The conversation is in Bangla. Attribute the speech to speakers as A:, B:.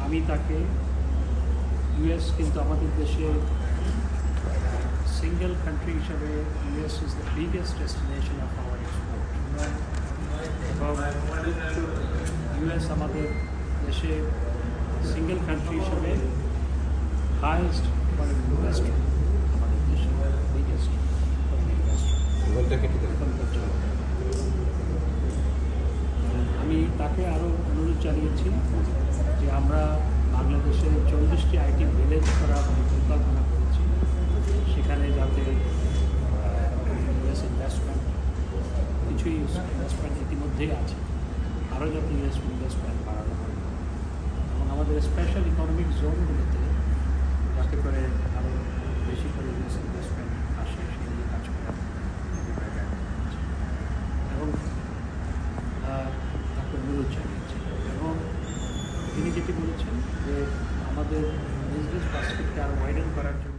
A: আমি তাকে ইউএস কিন্তু আমাদের দেশে সিঙ্গেল কান্ট্রি হিসাবে US is the biggest destination of our export এবং ইউএস আমাদের দেশে সিঙ্গেল কান্ট্রি হিসাবে হাইয়েস্ট ফরেন ইনভেস্টর আমাদের দেশে বিগেস্ট আমি তাকে আরও অনুরোধ জানিয়েছি যে আমরা বাংলাদেশে 40টি আইটি ভিলেজ করার পরিকল্পনা করেছি, সেখানে যাতে ইউএস ইনভেস্টমেন্ট কিছুই ইনভেস্টমেন্ট ইতিমধ্যেই আছে, আরও যাতে ইউএস ইনভেস্টমেন্ট বাড়ানো হয় এবং আমাদের স্পেশাল ইকোনমিক জোনগুলোতে যাতে করে আরও বেশি করে ইউএস ইনভেস্টমেন্ট আসে সেই নিয়ে কাজ করা এবং তাকে অনুরোধ জানিয়েছি। এবং তিনি যেটি বলেছেন যে আমাদের বিজনেস বাস্কেটকে আরও ওয়াইডেন করার জন্য